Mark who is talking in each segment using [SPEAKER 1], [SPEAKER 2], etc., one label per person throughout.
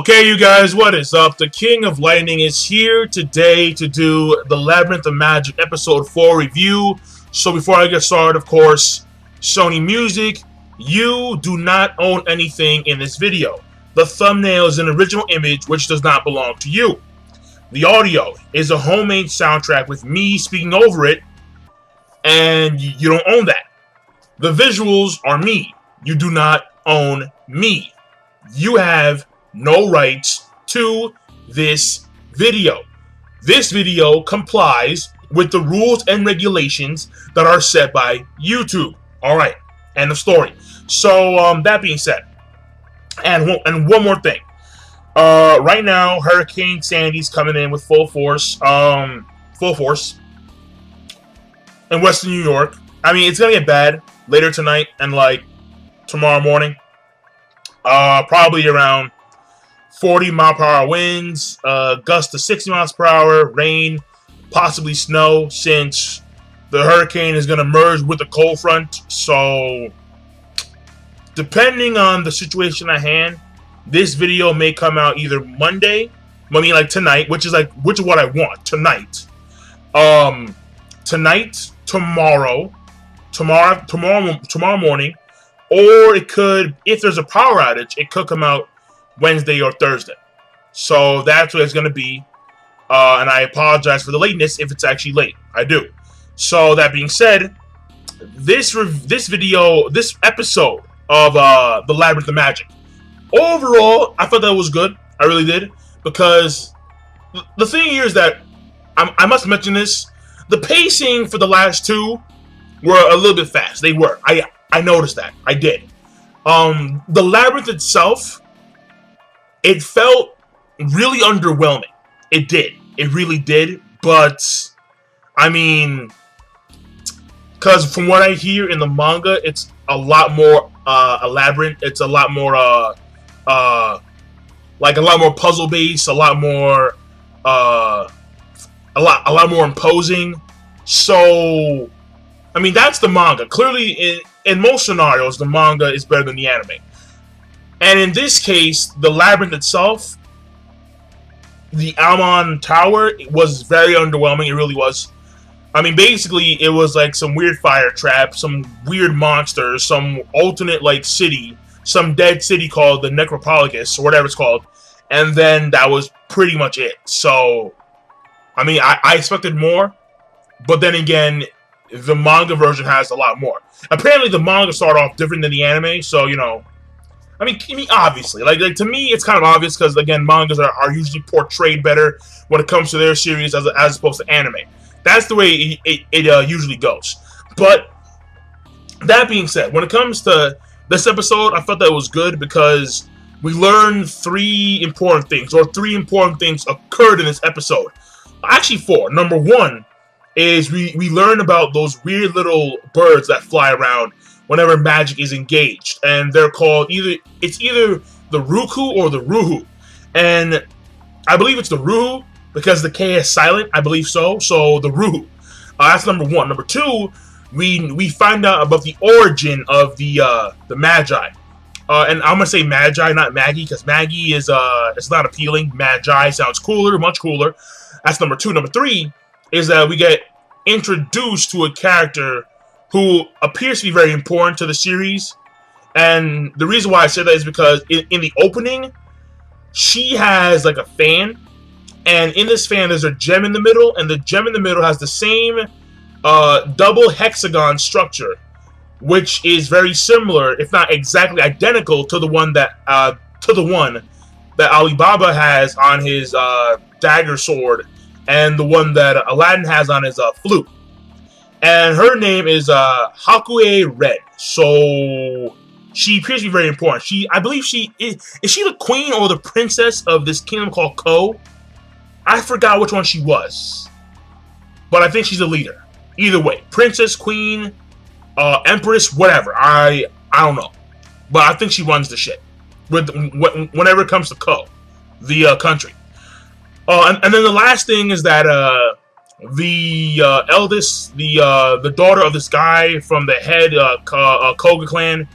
[SPEAKER 1] Okay, you guys, what is up? The King of Lightning is here today to do the Labyrinth of Magic Episode 4 review. So before I get started, of course, Sony Music, you do not own anything in this video. The thumbnail is an original image which does not belong to you. The audio is a homemade soundtrack with me speaking over it, and you don't own that. The visuals are me. You do not own me. You have no rights to this video. This video complies with the rules and regulations that are set by YouTube. Alright, end of story. So, that being said, and one more thing. Right now, Hurricane Sandy's coming in with full force in Western New York. I mean, it's gonna get bad later tonight and like tomorrow morning. Probably around 40-mile-per-hour winds, gusts to 60 miles per hour, rain, possibly snow, since the hurricane is going to merge with the cold front. So, depending on the situation at hand, this video may come out either Monday, I mean like tonight, which is what I want, tonight. Tomorrow morning, or it could, if there's a power outage, it could come out Wednesday or Thursday. So that's what it's going to be. And I apologize for the lateness if it's actually late. I do. So that being said, this episode of the Labyrinth of Magic, overall, I thought that was good. I really did. Because the thing here is that, I must mention this, the pacing for the last two were a little bit fast. They were. I noticed that. I did. The Labyrinth itself, it felt really underwhelming. It did. It really did. But, I mean, because from what I hear in the manga, it's a lot more elaborate. It's a lot more, like a lot more puzzle based, a lot more imposing. So, I mean, that's the manga. Clearly, in most scenarios, the manga is better than the anime. And in this case, the Labyrinth itself, the Almond Tower, was very underwhelming. It really was. I mean, basically, it was like some weird fire trap, some weird monsters, some alternate, like, city, some dead city called the Necropolis, or whatever it's called. And then that was pretty much it. So, I mean, I expected more. But then again, the manga version has a lot more. Apparently, the manga started off different than the anime, so, you know, I mean, obviously, like to me, it's kind of obvious because, again, mangas are usually portrayed better when it comes to their series as opposed to anime. That's the way it usually goes. But that being said, when it comes to this episode, I thought that was good because we learned three important things occurred in this episode. Actually, four. Number one is we learn about those weird little birds that fly around whenever magic is engaged, and they're called either the Ruku or the Ruhu, and I believe it's the Ruhu because the K is silent. I believe so. So the Ruhu. That's number one. Number two, we find out about the origin of the Magi, and I'm gonna say Magi, not Maggie, because Maggie is it's not appealing. Magi sounds cooler, much cooler. That's number two. Number three is that we get introduced to a character who appears to be very important to the series. And the reason why I say that is because in the opening, she has like a fan. And in this fan, there's a gem in the middle. And the gem in the middle has the same double hexagon structure, which is very similar, if not exactly identical, to the one that Alibaba has on his dagger sword, and the one that Aladdin has on his flute. And her name is Hakue Red. So she appears to be very important. I believe she is she the queen or the princess of this kingdom called Ko? I forgot which one she was, but I think she's a leader. Either way, princess, queen, empress, whatever. I don't know, but I think she runs the shit whenever it comes to Ko, the country. And then the last thing is that the eldest, the daughter of this guy from the head Koga clan,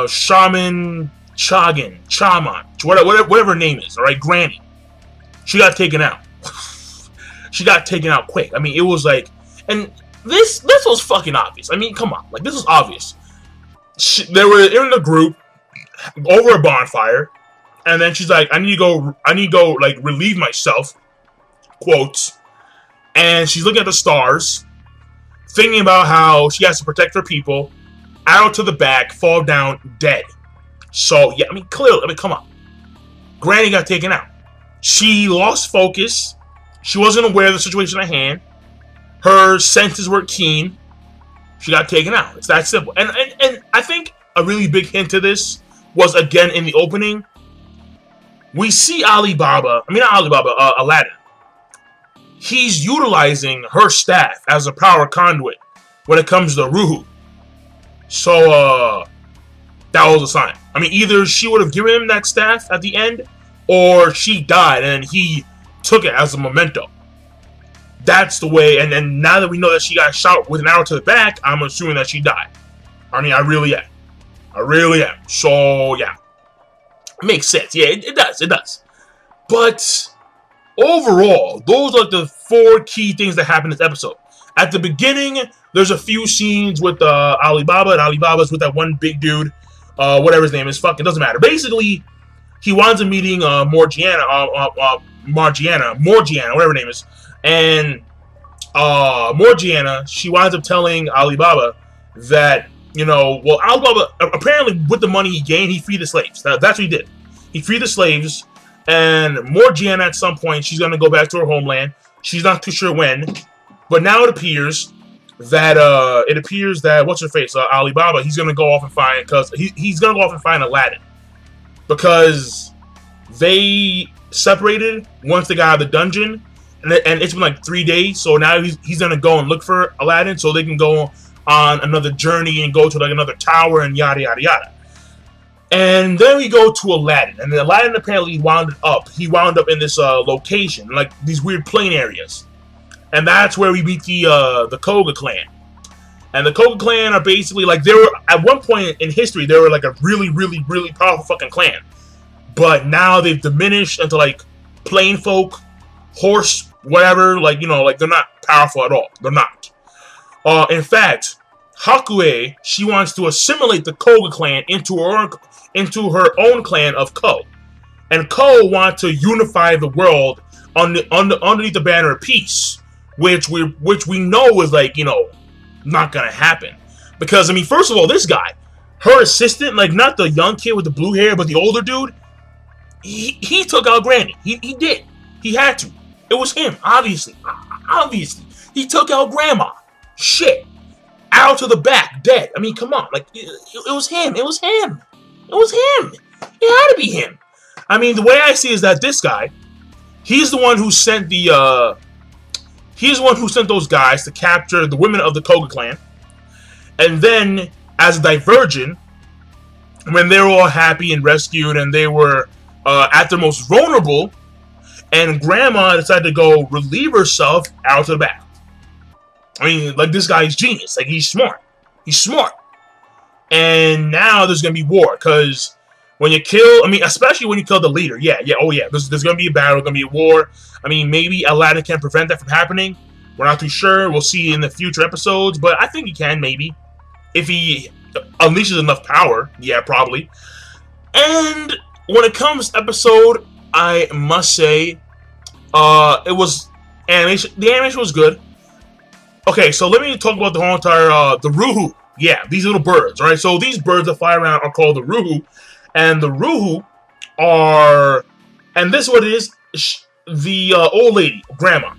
[SPEAKER 1] shaman Chaman, whatever her name is, all right, Granny. She got taken out. She got taken out quick. I mean, it was like, and this was fucking obvious. I mean, come on, like this was obvious. They were in the group over a bonfire, and then she's like, I need to go, like, relieve myself, quotes, and she's looking at the stars, thinking about how she has to protect her people, arrow to the back, fall down, dead. So, yeah, I mean, clearly, I mean, come on. Granny got taken out. She lost focus. She wasn't aware of the situation at hand. Her senses were keen. She got taken out. It's that simple. And I think a really big hint to this was, again, in the opening. We see Aladdin. He's utilizing her staff as a power conduit when it comes to Ruhu. So, that was a sign. I mean, either she would have given him that staff at the end, or she died and he took it as a memento. That's the way, and then now that we know that she got shot with an arrow to the back, I'm assuming that she died. I mean, I really am. So, yeah. It makes sense. Yeah, it does. But, overall, those are the 4 key things that happen in this episode. At the beginning, there's a few scenes with Alibaba, and Alibaba's with that one big dude, whatever his name is, fucking doesn't matter. Basically, he winds up meeting Morgiana, whatever her name is. And Morgiana, she winds up telling Alibaba that, you know, well, Alibaba, apparently with the money he gained, he freed the slaves. That's what he did. He freed the slaves, and Morgiana at some point, she's going to go back to her homeland. She's not too sure when, but now it appears that, what's-her-face, Alibaba, he's going to go off and find, because he's going to go off and find Aladdin. Because they separated once they got out of the dungeon, and it's been like 3 days, so now he's gonna go and look for Aladdin so they can go on another journey and go to like another tower and yada yada yada. And then we go to Aladdin, and then Aladdin apparently wound up in this location, like these weird plain areas, and that's where we meet the Koga clan. And the Koga clan are basically like, they were at one point in history, they were like a really really really powerful fucking clan, but now they've diminished into like plain folk, horse, whatever, like, you know, like they're not powerful at all. They're not. In fact, Hakue, she wants to assimilate the Koga clan into her own clan of Ko. And Ko want to unify the world underneath the banner of peace, which we know is like, you know, not gonna happen. Because, I mean, first of all, this guy, her assistant, like not the young kid with the blue hair, but the older dude, he took out Granny. He did. He had to. It was him, obviously. He took out Grandma. Shit. Out to the back, dead. I mean, come on. Like, it was him. It was him. It had to be him. I mean, the way I see it is that this guy, he's the one who sent those guys to capture the women of the Koga clan. And then, as a diversion, when they were all happy and rescued and they were at their most vulnerable, and Grandma decided to go relieve herself out to the back. I mean, like, this guy's genius. Like, he's smart. And now there's going to be war, because when you kill, I mean, especially when you kill the leader, there's going to be a battle, going to be a war. I mean, maybe Aladdin can prevent that from happening. We're not too sure. We'll see in the future episodes, but I think he can, maybe. If he unleashes enough power, yeah, probably. And when it comes to episode, I must say, it was animation. The animation was good. Okay, so let me talk about the whole entire, the Ruhu. Yeah, these little birds, alright? So these birds that fly around are called the Ruhu. And the Ruhu are, and this is what it is, the old lady, Grandma.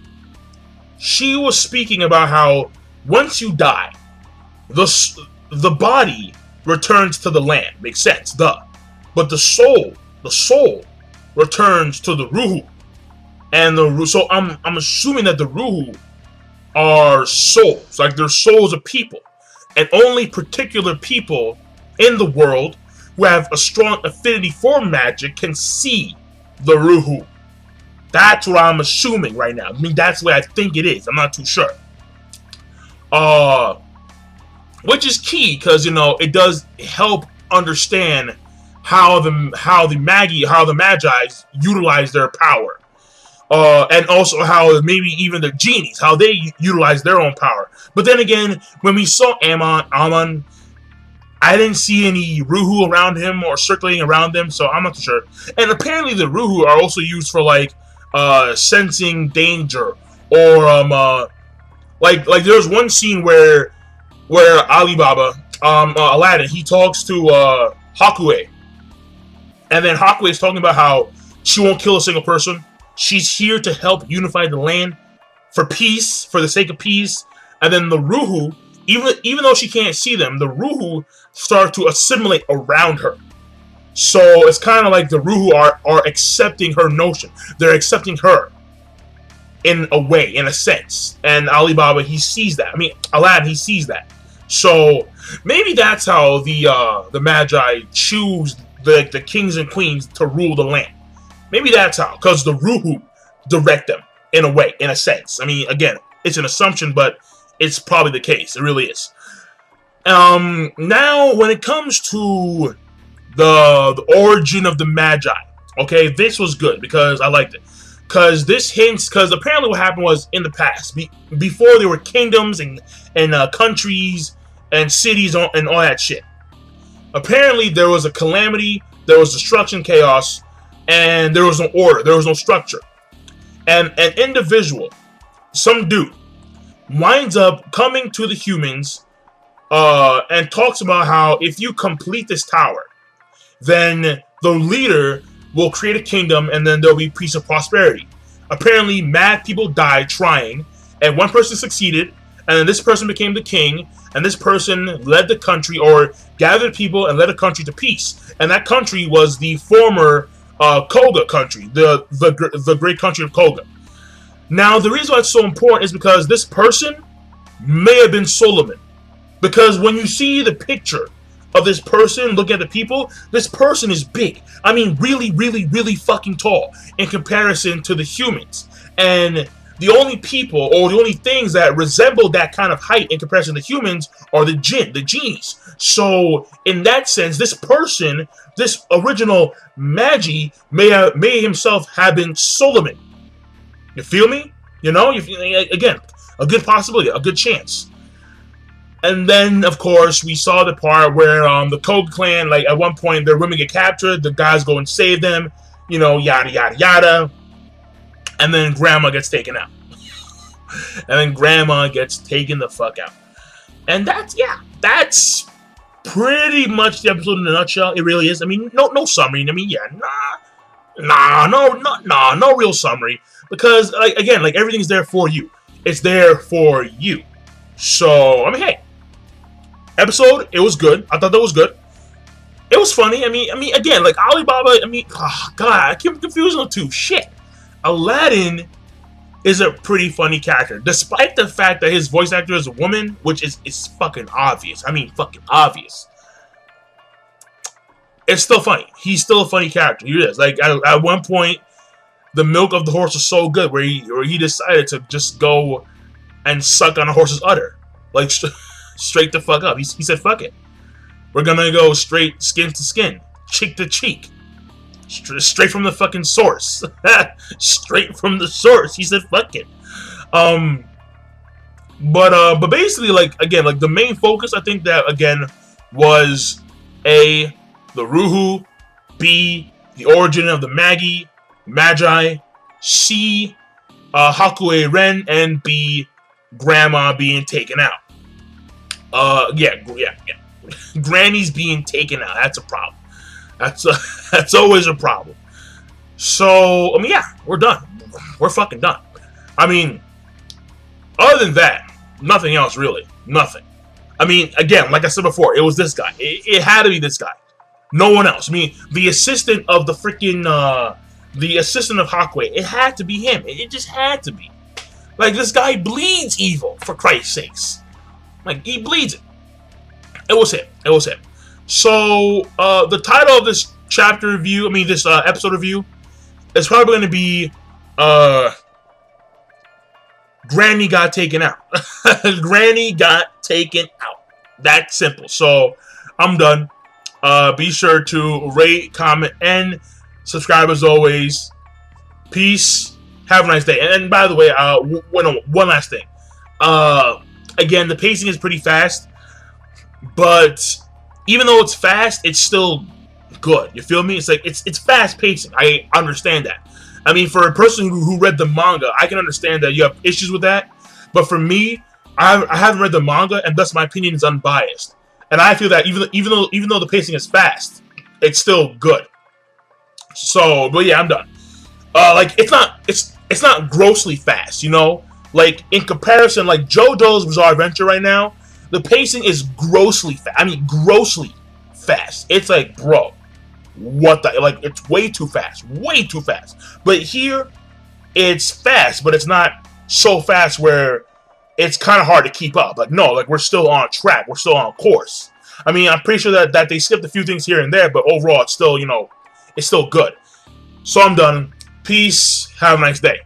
[SPEAKER 1] She was speaking about how once you die, the body returns to the land. Makes sense, duh. But the soul returns to the Ruhu. And so I'm assuming that the Ruhu are souls, like they're souls of people. And only particular people in the world who have a strong affinity for magic can see the Ruhu. That's what I'm assuming right now. I mean, that's what I think it is. I'm not too sure. Which is key, because, you know, it does help understand the Magi utilize their power. And also how maybe even the genies, how they utilize their own power. But then again, when we saw Amon, I didn't see any Ruhu around him or circulating around them, so I'm not sure. And apparently the Ruhu are also used for like sensing danger, or like there's one scene where Alibaba, Aladdin, he talks to Hakuei, and then Hakuei is talking about how she won't kill a single person. She's here to help unify the land for peace, for the sake of peace. And then the Ruhu, even though she can't see them, the Ruhu start to assimilate around her. So it's kind of like the Ruhu are accepting her notion. They're accepting her in a way, in a sense. And Alibaba, he sees that. I mean, Aladdin, he sees that. So maybe that's how the Magi choose the kings and queens to rule the land. Maybe that's how, because the Ruhu direct them in a way, in a sense. I mean, again, it's an assumption, but it's probably the case. It really is. Now, when it comes to the origin of the Magi, okay, this was good because I liked it. Because this hints, because apparently what happened was in the past, before there were kingdoms and countries and cities and all that shit. Apparently there was a calamity, there was destruction, chaos, and there was no order, there was no structure. And an individual, some dude, winds up coming to the humans and talks about how if you complete this tower, then the leader will create a kingdom and then there'll be peace and prosperity. Apparently, mad people died trying, and one person succeeded, and then this person became the king, and this person led the country, or gathered people and led a country to peace. And that country was the former Koga country, the great country of Koga. Now, the reason why it's so important is because this person may have been Solomon. Because when you see the picture of this person, look at the people, this person is big. I mean, really, really, really fucking tall in comparison to the humans. And the only people, or the only things that resemble that kind of height in comparison to humans are the genies. So, in that sense, this person, this original Magi, may himself have been Solomon. You feel me? You know, again, a good possibility, a good chance. And then, of course, we saw the part where the Koga clan, like, at one point, their women get captured, the guys go and save them, you know, yada, yada, yada. And then Grandma gets taken out. And then Grandma gets taken the fuck out. And that's pretty much the episode in a nutshell. It really is. I mean, no summary. I mean, yeah, no real summary. Because, like, again, like, everything's there for you. It's there for you. So, I mean, hey. Episode, it was good. I thought that was good. It was funny. I mean, again, like, Alibaba, I mean, oh, God, I keep confusing the two. Shit. Aladdin is a pretty funny character, despite the fact that his voice actor is a woman, which is fucking obvious. I mean, fucking obvious. It's still funny. He's still a funny character. He is. Like, at one point, the milk of the horse was so good where he decided to just go and suck on a horse's udder. Like, straight the fuck up. He said, fuck it. We're gonna go straight skin to skin. Cheek to cheek. Straight from the fucking source. Straight from the source. He said, fuck it. But basically, like, again, like, the main focus, I think that, again, was A, the Ruhu, B, the origin of the Magi, C, Hakuei Ren, and B, Grandma being taken out. Yeah. Granny's being taken out. That's a problem. That's always a problem. So, I mean, yeah, we're done. We're fucking done. I mean, other than that, nothing else really. Nothing. I mean, again, like I said before, it was this guy. It had to be this guy. No one else. I mean, the assistant of the freaking, the assistant of Hakuei, it had to be him. It just had to be. Like, this guy bleeds evil, for Christ's sakes. Like, he bleeds it. It was him. It was him. So, the title of this chapter review, I mean, this episode review, is probably going to be, Granny got taken out. Granny got taken out. That simple. So, I'm done. Be sure to rate, comment, and subscribe as always. Peace. Have a nice day. And by the way, one last thing. Again, the pacing is pretty fast, but even though it's fast, it's still good. You feel me? It's like it's fast pacing. I understand that. I mean, for a person who read the manga, I can understand that you have issues with that. But for me, I haven't read the manga, and thus my opinion is unbiased. And I feel that even though the pacing is fast, it's still good. So, but yeah, I'm done. Like it's not grossly fast, you know. Like in comparison, like JoJo's Bizarre Adventure right now, the pacing is grossly fast. I mean, grossly fast. It's like, bro, what the, like, it's way too fast, way too fast. But here, it's fast, but it's not so fast where it's kind of hard to keep up. Like, no, like we're still on track, we're still on course. I mean, I'm pretty sure that they skipped a few things here and there, but overall, it's still, you know, it's still good. So I'm done. Peace. Have a nice day.